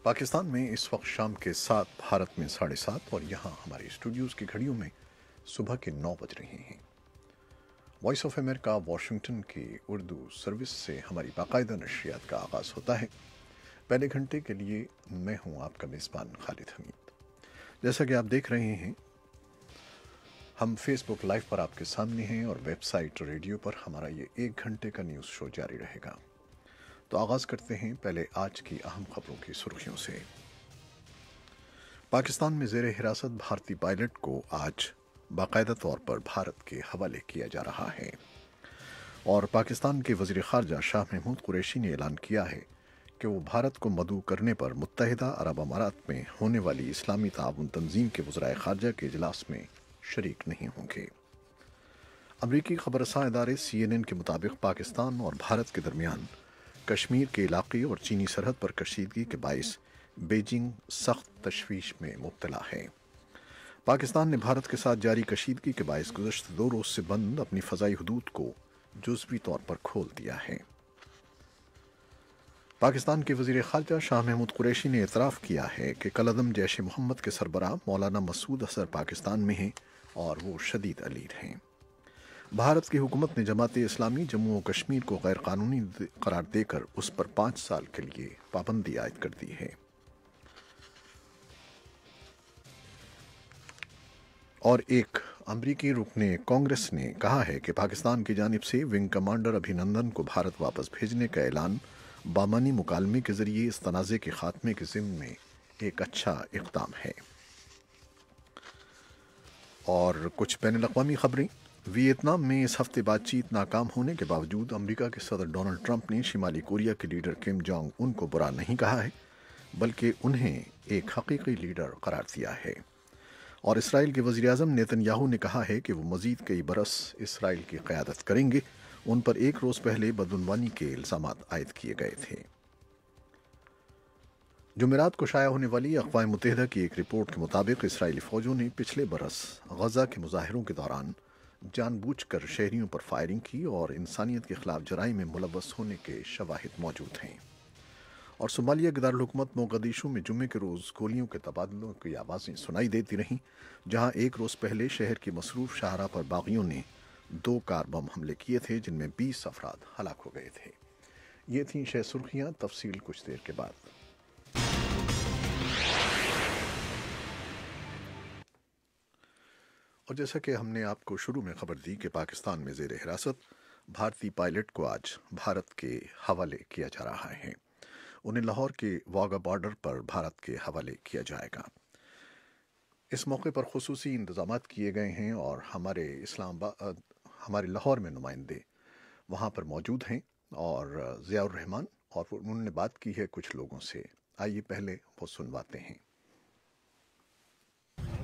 पाकिस्तान में इस वक्त शाम के 7, भारत में 7:30 और यहाँ हमारे स्टूडियोज़ की घड़ियों में सुबह के 9 बज रहे हैं। वॉइस ऑफ अमेरिका वाशिंगटन की उर्दू सर्विस से हमारी बाकायदा नशरियात का आगाज़ होता है। पहले घंटे के लिए मैं हूँ आपका मेज़बान खालिद हमीद। जैसा कि आप देख रहे हैं, हम फेसबुक लाइव पर आपके सामने हैं और वेबसाइट रेडियो पर हमारा ये 1 घंटे का न्यूज़ शो जारी रहेगा। तो आगाज़ करते हैं पहले आज की अहम खबरों की सुर्खियों से। पाकिस्तान में ज़ेरे हिरासत भारतीय पायलट को आज बाकायदा तौर पर भारत के हवाले किया जा रहा है और पाकिस्तान के वज़ीर ख़ारजा शाह महमूद कुरैशी ने ऐलान किया है कि वो भारत को मदऊ करने पर मुत्तहिदा अरब अमारात में होने वाली इस्लामी ताउन तंजीम के वज़राए ख़ारजा के इजलास में शरीक नहीं होंगे। अमरीकी ख़बरसां इदारे CNN के मुताबिक पाकिस्तान और भारत के दरमियान कश्मीर के इलाके और चीनी सरहद पर कशीदगी के बाइस बीजिंग सख्त तशवीश में मुब्तला है। पाकिस्तान ने भारत के साथ जारी कशीदगी के बाइस गुज़श्ता 2 रोज़ से बंद अपनी फ़ज़ाई हदूद को जुज़वी तौर पर खोल दिया है। पाकिस्तान के वज़ीर ख़ारजा शाह महमूद कुरैशी ने एतराफ़ किया है कि कलअदम जैश मोहम्मद के सरबराह मौलाना मसूद अज़हर पाकिस्तान में हैं और वो शदीद अलीर हैं। भारत की हुकूमत ने जमात इस्लामी जम्मू और कश्मीर को गैर कानूनी करार देकर उस पर 5 साल के लिए पाबंदी आयद कर दी है। और एक अमरीकी रुकने कांग्रेस ने कहा है कि पाकिस्तान की जानिब से विंग कमांडर अभिनंदन को भारत वापस भेजने का ऐलान बामानी मुकालमे के जरिए इस तनाज़े के खात्मे के ज़िम्न में एक अच्छा इक़दाम है। और कुछ बैनुल-अक़वामी खबरें। वियतनाम में इस हफ्ते बातचीत नाकाम होने के बावजूद अमेरिका के सदर डोनाल्ड ट्रंप ने शिमाली कोरिया के लीडर किम जोंग उन को बुरा नहीं कहा है, बल्कि उन्हें एक हकीकी लीडर करार दिया है। और इसराइल के वज़ीर-ए-आज़म नेतन्याहू ने कहा है कि वो मज़ीद कई बरस इसराइल की क़यादत करेंगे। उन पर 1 रोज़ पहले बदउनवानी के इल्ज़ामात आयद किए गए थे। जुमेरात को शाया होने वाली अक़वाम मुत्तहिदा की एक रिपोर्ट के मुताबिक इसराइली फ़ौजों ने पिछले बरस गज़ा के मुज़ाहिरों के दौरान जानबूझकर शहरियों पर फायरिंग की और इंसानियत के खिलाफ जराइम में मुलव्वस होने के शवाहिद मौजूद हैं। और सोमालिया के दारुल-हुकूमत मोगदिशु में जुम्मे के रोज़ गोलियों के तबादलों की आवाज़ें सुनाई देती रहीं, जहां 1 रोज़ पहले शहर की मसरूफ़ शाहराह पर बागियों ने 2 कार बम हमले किए थे, जिनमें 20 अफराद हलाक हो गए थे। ये थीं 6 सुर्खियाँ, तफसील कुछ देर के बाद। और जैसा कि हमने आपको शुरू में खबर दी कि पाकिस्तान में ज़ेरे हिरासत भारतीय पायलट को आज भारत के हवाले किया जा रहा है। उन्हें लाहौर के वाघा बॉर्डर पर भारत के हवाले किया जाएगा। इस मौके पर खुसूसी इंतज़ामात किए गए हैं और हमारे लाहौर में नुमाइंदे वहाँ पर मौजूद हैं और ज़ियाउर रहमान, और उन्होंने बात की है कुछ लोगों से। आइए पहले वो सुनवाते हैं।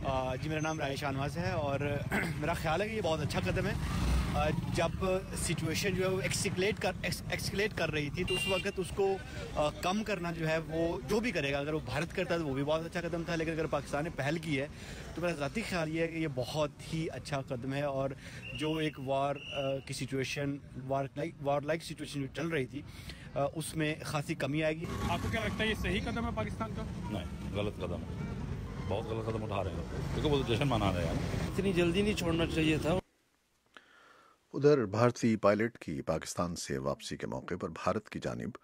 जी, मेरा नाम राय शाहनवाज है और मेरा ख्याल है कि ये बहुत अच्छा कदम है। जब सिचुएशन जो है वो एक्सकेलेट कर रही थी, तो उस वक्त उसको कम करना जो है, वो जो भी करेगा, अगर वो भारत करता तो वो भी बहुत अच्छा कदम था, लेकिन अगर पाकिस्तान ने पहल की है तो मेरा ज़ाती ख्याल ये है कि ये बहुत ही अच्छा कदम है। और जो एक वार की सिचुएशन, वार लाइक सिचुएशन जो चल रही थी, उसमें खासी कमी आएगी। आपको क्या लगता है ये सही कदम है पाकिस्तान का? नहीं, गलत कदम है, बहुत गलत कदम उठा रहे हैं, क्योंकि वो जश्न मना रहे हैं। इतनी जल्दी नहीं छोड़ना चाहिए था। उधर भारतीय पायलट की पाकिस्तान से वापसी के मौके पर भारत की जानिब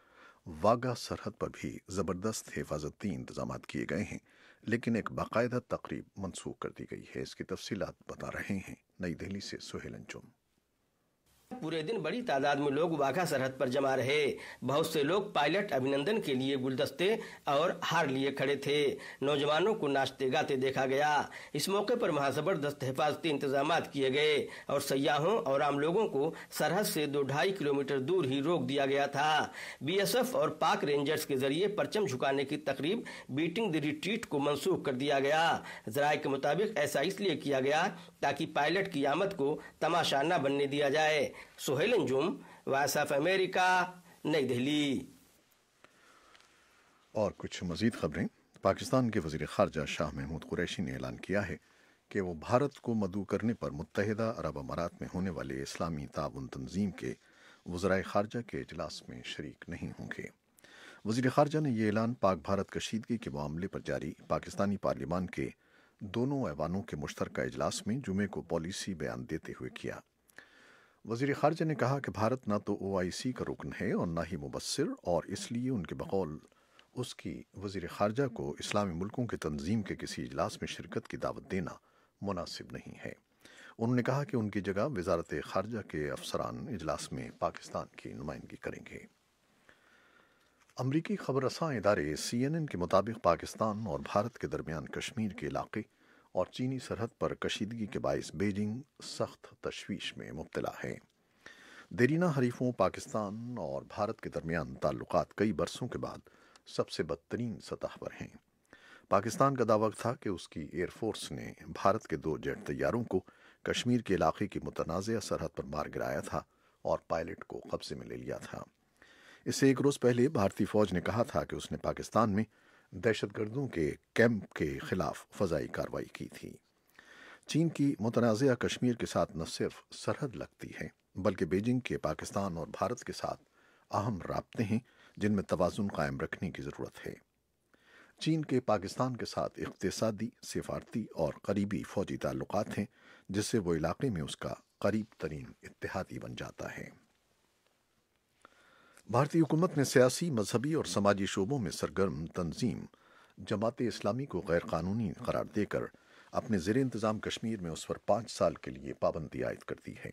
वाघा सरहद पर भी ज़बरदस्त हिफाजती इंतजामात किए गए हैं, लेकिन एक बाकायदा तकरीब मनसूख कर दी गई है। इसकी तफसीलात बता रहे हैं नई दिल्ली से सुहेल अंजुम। पूरे दिन बड़ी तादाद में लोग वाघा सरहद पर जमा रहे। बहुत से लोग पायलट अभिनंदन के लिए गुलदस्ते और हार लिए खड़े थे। नौजवानों को नाचते गाते देखा गया। इस मौके पर वहां जबरदस्त हिफाजती इंतजामात किए गए और सयाहों और आम लोगों को सरहद से 2-2.5 किलोमीटर दूर ही रोक दिया गया था। BSF और पाक रेंजर्स के जरिए परचम झुकाने की तकरीब बीटिंग द रिट्रीट को मनसूख कर दिया गया। जराये के मुताबिक ऐसा इसलिए किया गया ताकि पायलट की आमद को तमाशा न बनने दिया जाए। Suhail Anjum, voice of America, New Delhi. और कुछ मजीद खबरें। पाकिस्तान के वज़ीर ख़ारजा शाह महमूद कुरैशी ने ऐलान किया है कि वो भारत को मदऊ करने पर मुत्तहिदा अरब अमारात में होने वाले इस्लामी ताउन तंजीम के वज़राए ख़ारजा के इजलास में शरीक नहीं होंगे। वज़ीर ख़ारजा ने ये ऐलान पाक भारत कशीदगी के मामले पर जारी पाकिस्तानी पार्लियामान के दोनों ऐवानों के मुश्तरका इजलास में जुमे को पॉलिसी बयान देते हुए किया। वज़ीर ख़ारजा ने कहा कि भारत न तो OIC का रुकन है और न ही मुबस्सिर, और इसलिए उनके बकौल उसकी वज़ीर ख़ारजा को इस्लामी मुल्कों के तंजीम के किसी इजलास में शिरकत की दावत देना मुनासिब नहीं है। उन्होंने कहा कि उनकी जगह वज़ारत ख़ारजा के अफसरान इजलास में पाकिस्तान की नुमाइंदगी करेंगे। अमरीकी खबर रसां इदारे CNN के मुताबिक पाकिस्तान और भारत के दरमियान कश्मीर के इलाके और चीनी सरहद पर कशीदगी के बायस बीजिंग सख्त तशवीश में मुब्तला है। देरीना हरीफों पाकिस्तान और भारत के दरमियान ताल्लुकात कई बरसों के बाद सबसे बदतरीन सतह पर हैं। पाकिस्तान का दावा था कि उसकी एयरफोर्स ने भारत के 2 जेट तैयारों को कश्मीर के इलाके की मुतनाज़ सरहद पर मार गिराया था और पायलट को कब्जे में ले लिया था। इससे एक रोज़ पहले भारतीय फ़ौज ने कहा था कि उसने पाकिस्तान में दहशतगर्दों के कैंप के खिलाफ फ़ज़ाई कार्रवाई की थी। चीन की मुतनाज़ कश्मीर के साथ न सिर्फ सरहद लगती है बल्कि बीजिंग के पाकिस्तान और भारत के साथ अहम राब्ते हैं जिनमें तवाज़ुन कायम रखने की ज़रूरत है। चीन के पाकिस्तान के साथ इक़्तिसादी, सिफारती और करीबी फ़ौजी ताल्लुकात हैं जिससे वो इलाके में उसका करीब तरीन इत्तेहादी बन जाता है। भारतीय हुकूमत ने सियासी, मजहबी और समाजी शोबों में सरगर्म तंजीम जमात इस्लामी को गैर कानूनी करार देकर अपने ज़ेर इंतज़ाम कश्मीर में उस पर 5 साल के लिए पाबंदी आयद कर दी है।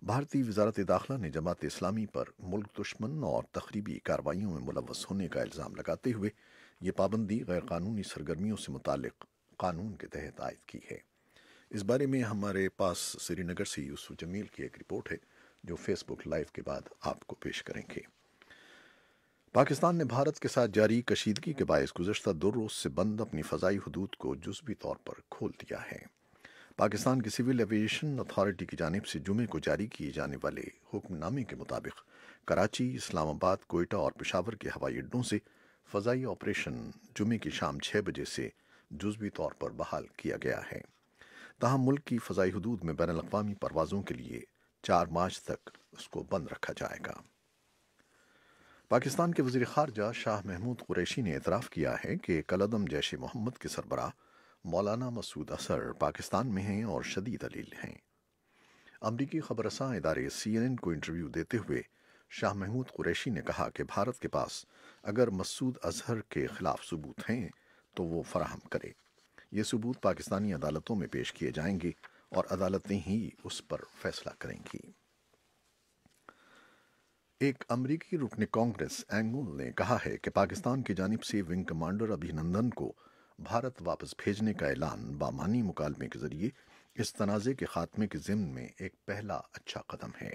भारतीय वज़ारत दाखिला ने जमात इस्लामी पर मुल्क दुश्मन और तखरीबी कार्रवाइयों में मुलव्वस होने का इल्ज़ाम लगाते हुए ये पाबंदी गैर कानूनी सरगर्मियों से मुताल्लिक़ कानून के तहत आयद की है। इस बारे में हमारे पास श्रीनगर से यूसुफ जमील की एक रिपोर्ट है जो फेसबुक लाइव के बाद आपको पेश करेंगे। पाकिस्तान ने भारत के साथ जारी कशीदगी के बायस गुज़श्ता 2 रोज़ से बंद अपनी फ़ज़ाई हदूद को जुज़वी तौर पर खोल दिया है। पाकिस्तान की सिविल एविएशन अथॉरिटी की जानिब से जुमे को जारी किए जाने वाले हुक्मनामे के मुताबिक कराची, इस्लामाबाद, कोयटा और पेशावर के हवाई अड्डों से फ़ज़ाई ऑपरेशन जुमे की शाम 6 बजे से जुज़वी तौर पर बहाल किया गया है। ताहम मुल्क की फ़ज़ाई हदूद में बैनुल-अक़वामी परवाज़ों के लिए 4 मार्च तक उसको बंद रखा जाएगा। पाकिस्तान के वज़ीर ख़ारजा शाह महमूद कुरैशी ने एतराफ़ किया है कि कलअदम जैश मोहम्मद के सरबराह मौलाना मसूद अज़हर पाकिस्तान में हैं और शदीद अलील हैं। अमरीकी खबर रसां इदारे CNN को इंटरव्यू देते हुए शाह महमूद कुरैशी ने कहा कि भारत के पास अगर मसूद अज़हर के ख़िलाफ़ सबूत हैं तो वो फराहम करे। ये सबूत पाकिस्तानी अदालतों में पेश किए जाएंगे और अदालतें ही उस पर फैसला करेंगी। एक अमरीकी रुकन कांग्रेस एंगुल ने कहा है कि पाकिस्तान की जानिब से विंग कमांडर अभिनंदन को भारत वापस भेजने का ऐलान बामानी मुकालमे के जरिए इस तनाज़े के खात्मे के ज़िम्न में एक पहला अच्छा कदम है।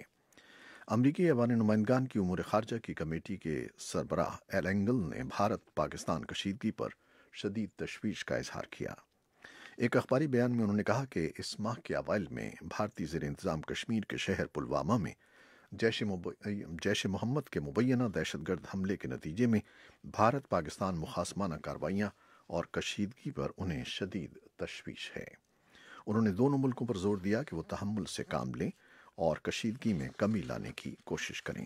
अमरीकी ऐवान नुमाइंदगान की उमूर ख़ारजा की कमेटी के सरबराह एल एंगल ने भारत पाकिस्तान कशीदगी पर शदीद तशवीश का इजहार किया। एक अखबारी बयान में उन्होंने कहा कि इस माह के अवाइल में भारतीय ज़ेर इंतज़ाम कश्मीर के शहर पुलवामा में जैश मोहम्मद के मुबैना दहशतगर्द हमले के नतीजे में भारत पाकिस्तान मुखासमाना कार्रवाइयाँ और कशीदगी पर उन्हें शदीद तशवीश है। उन्होंने दोनों मुल्कों पर जोर दिया कि वो तहम्मुल से काम लें और कशीदगी में कमी लाने की कोशिश करें।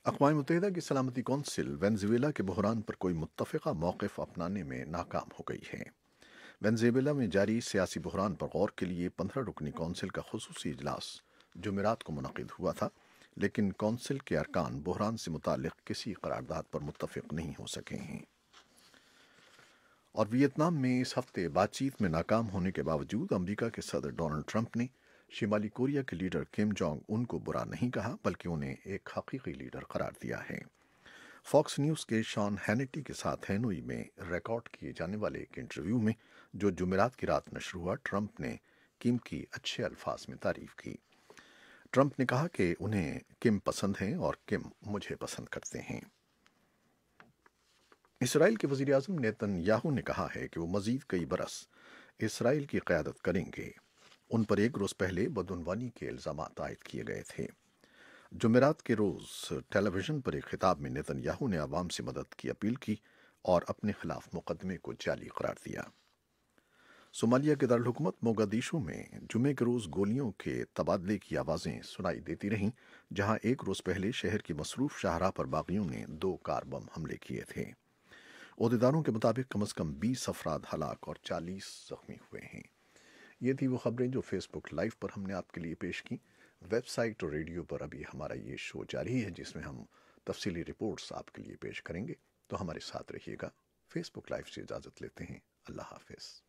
अक़वाम मुत्तहिदा की सलामती कौंसिल वेनेज़ुएला के बहरान पर कोई मुत्तफ़िक़ा मौक़िफ़ अपनाने में नाकाम हो गई है। वेनेज़ुएला में जारी सियासी बहरान पर गौर के लिए 15 रुकनी कौंसिल का खुसूसी इजलास जुमेरात को मुनक़िद हुआ था, लेकिन कौंसिल के अरकान बहरान से मुताल्लिक़ किसी करारदाद पर मुत्तफ़िक़ नहीं हो सके हैं। और वियतनाम में इस हफ्ते बातचीत में नाकाम होने के बावजूद अमरीका के सदर डोनाल्ड ट्रंप ने शिमाली कोरिया के लीडर किम जोंग उन को बुरा नहीं कहा बल्कि उन्हें एक हकीकी लीडर करार दिया है। फॉक्स न्यूज़ के शॉन हैनिटी के साथ हैनोई में रिकॉर्ड किए जाने वाले एक इंटरव्यू में जो जुमेरात की रात नशर हुआ, ट्रंप ने किम की अच्छे अल्फाज में तारीफ की। ट्रंप ने कहा कि उन्हें किम पसंद हैं और किम मुझे पसंद करते हैं। इसराइल के वज़ीर आज़म नेतन्याहू ने कहा है कि वो मज़ीद कई बरस इसराइल की क़यादत करेंगे। उन पर एक रोज़ पहले बदउनवानी के इल्ज़ामात आयद किए गए थे। जुमेरात के रोज़ टेलीविज़न पर एक खिताब में नेतन्याहू ने आवाम से मदद की अपील की और अपने खिलाफ मुकदमे को जाली करार दिया। सोमालिया के दारुल-हुकूमत मोगादिशु में जुमे के रोज़ गोलियों के तबादले की आवाज़ें सुनाई देती रहीं, जहां एक रोज़ पहले शहर की मसरूफ़ शाहराह पर बागियों ने 2 कार बम हमले किए थे। ओहदेदारों के मुताबिक कम से कम 20 अफराद हलाक और 40 जख्मी हुए हैं। ये थी वो खबरें जो फेसबुक लाइव पर हमने आपके लिए पेश की। वेबसाइट और रेडियो पर अभी हमारा ये शो जारी है, जिसमें हम तफसीली रिपोर्ट्स आपके लिए पेश करेंगे। तो हमारे साथ रहिएगा। फेसबुक लाइव से इजाज़त लेते हैं। अल्लाह हाफिज़।